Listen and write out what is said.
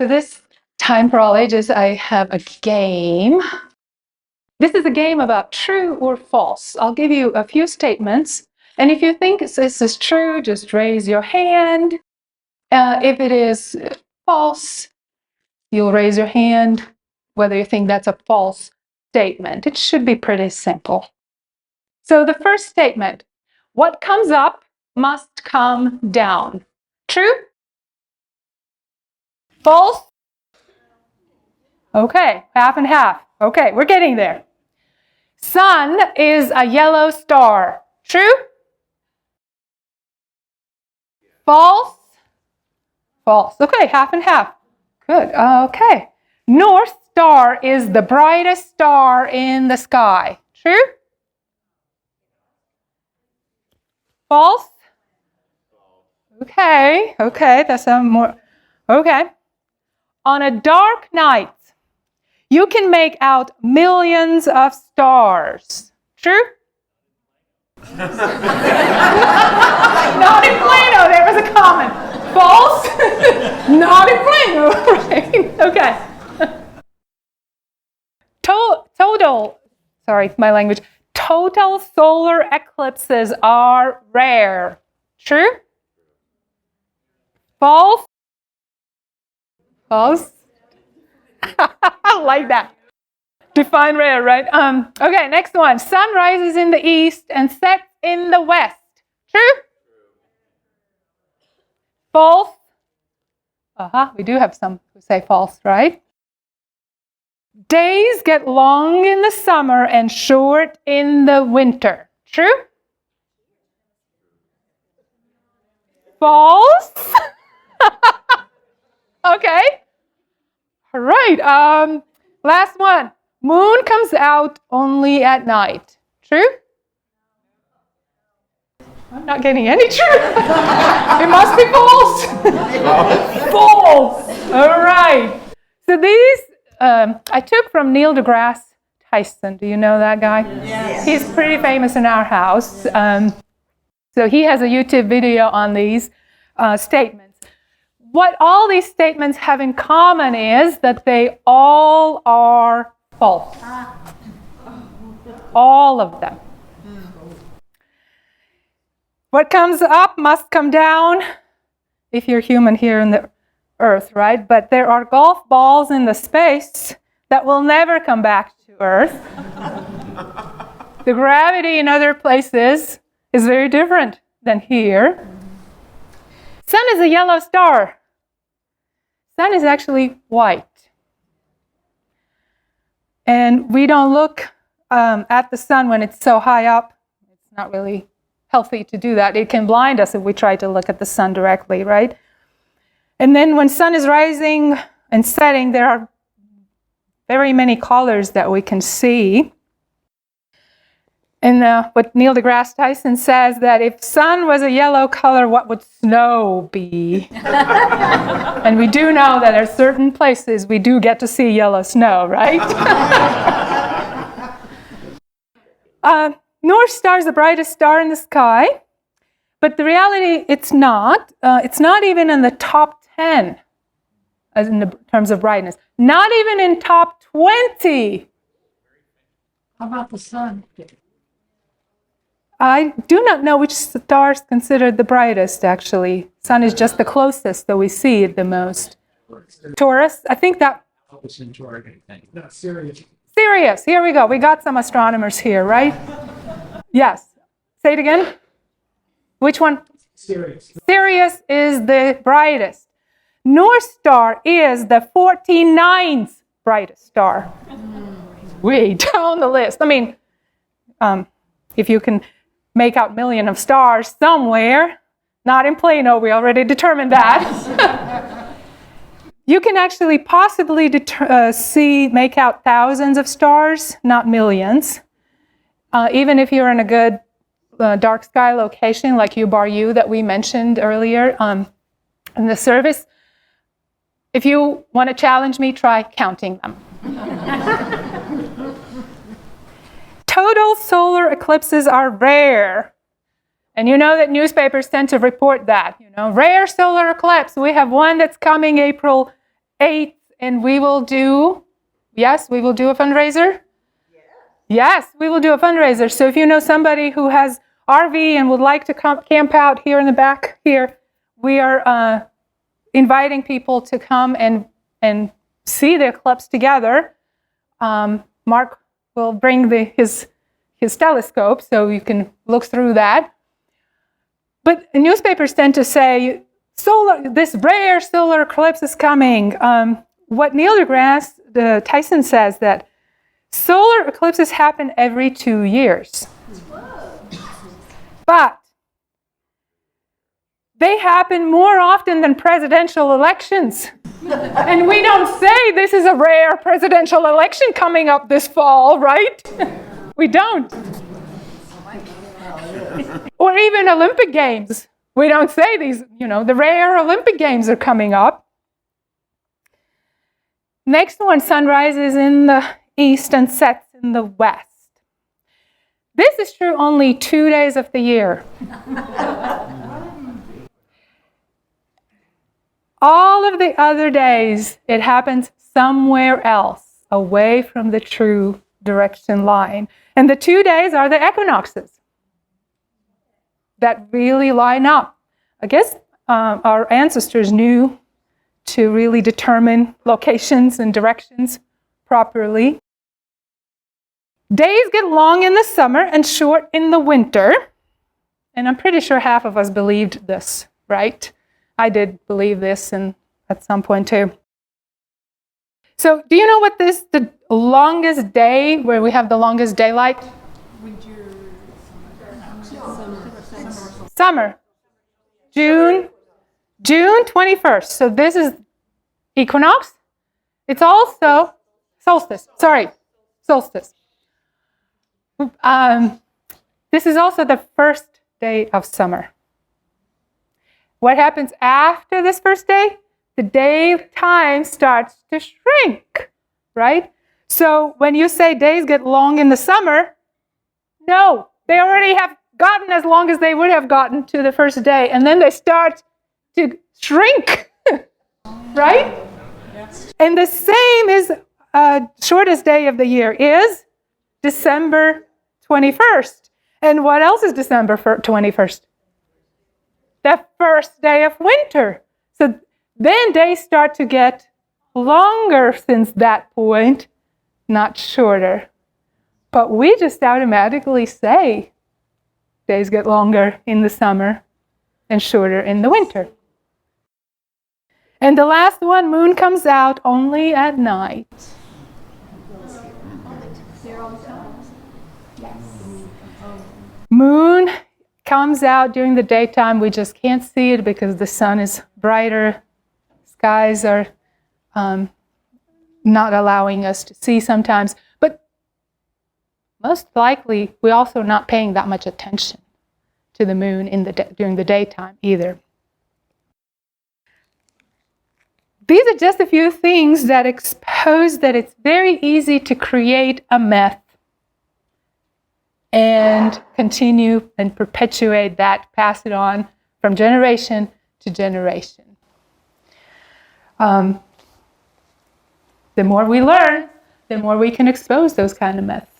For this time for all ages, I have a game. This is a game about true or false. I'll give you a few statements, and if you think this is true, just raise your hand. If it is false, you'll raise your hand, whether you think that's a false statement. It should be pretty simple. So the first statement, what comes up must come down. True? False? Okay, half and half. Okay, we're getting there. Sun is a yellow star. True? False? False. Okay, half and half. Good. Okay. North Star is the brightest star in the sky. True? False? Okay. Okay, that's some more. Okay. On a dark night, you can make out millions of stars. True? Not in Plano, there was a comment. False? Not in Plano, right? Okay. Total solar eclipses are rare. True? False? False? I like that. Define rare, right? Okay, next one. Sun rises in the east and sets in the west. True? False? We do have some who say false, right? Days get long in the summer and short in the winter. True? False? Okay. All right. Last one. Moon comes out only at night. True? I'm not getting any true. It must be false. False. All right. So these I took from Neil deGrasse Tyson. Do you know that guy? Yes. He's pretty famous in our house. So he has a YouTube video on these statements. What all these statements have in common is that they all are false. All of them. What comes up must come down if you're human here in the earth, right? But there are golf balls in the space that will never come back to Earth. The gravity in other places is very different than here. Sun is a yellow star. Sun is actually white. And we don't look at the sun when it's so high up. It's not really healthy to do that. It can blind us if we try to look at the sun directly, right? And then when sun is rising and setting, there are very many colors that we can see. And what Neil deGrasse Tyson says that if sun was a yellow color, what would snow be? And we do know that at certain places we do get to see yellow snow, right? North Star is the brightest star in the sky, but the reality, it's not. It's not even in the top 10 as in terms of brightness. Not even in top 20. How about the sun? I do not know which star is considered the brightest, actually. Sun is just the closest, so we see it the most. Taurus, I think that... No, Sirius. Sirius, here we go. We got some astronomers here, right? Yes. Say it again. Which one? Sirius. Sirius is the brightest. North Star is the 49th brightest star. Way down the list. I mean, if you can make out million of stars somewhere, not in Plano, we already determined that. You can actually possibly make out thousands of stars, not millions. Even if you're in a good dark sky location like U that we mentioned earlier in the service, if you want to challenge me, try counting them. Total solar eclipses are rare. And you know that newspapers tend to report that. Rare solar eclipse. We have one that's coming April 8th, and we will do a fundraiser? Yes, we will do a fundraiser. So if you know somebody who has RV and would like to camp out here in the back here, we are inviting people to come and see the eclipse together. Mark will bring his telescope so you can look through that. But newspapers tend to say, this rare solar eclipse is coming. What Neil deGrasse Tyson says that solar eclipses happen every 2 years. But they happen more often than presidential elections. And we don't say this is a rare presidential election coming up this fall, right? We don't. Or even Olympic Games. We don't say these, the rare Olympic Games are coming up. Next one, sun rises in the east and sets in the west. This is true only 2 days of the year. All of the other days, it happens somewhere else, away from the true direction line. And the 2 days are the equinoxes that really line up. I guess our ancestors knew to really determine locations and directions properly. Days get long in the summer and short in the winter. And I'm pretty sure half of us believed this, right? I did believe this at some point too. So do you know what the longest day, where we have the longest daylight? Summer. June 21st. So this is equinox. It's also solstice. Solstice. This is also the first day of summer. What happens after this first day? The daytime starts to shrink, right? So when you say days get long in the summer, no, they already have gotten as long as they would have gotten to the first day, and then they start to shrink, right? Yes. And the same is shortest day of the year is December 21st. And what else is December 21st? The first day of winter. So then days start to get longer since that point, not shorter. But we just automatically say days get longer in the summer and shorter in the winter. And the last one, moon comes out only at night. Moon comes out during the daytime. We just can't see it because the sun is brighter. Skies are not allowing us to see sometimes. But most likely, we're also not paying that much attention to the moon during the daytime either. These are just a few things that expose that it's very easy to create a myth and continue and perpetuate that, pass it on from generation to generation. The more we learn, the more we can expose those kind of myths.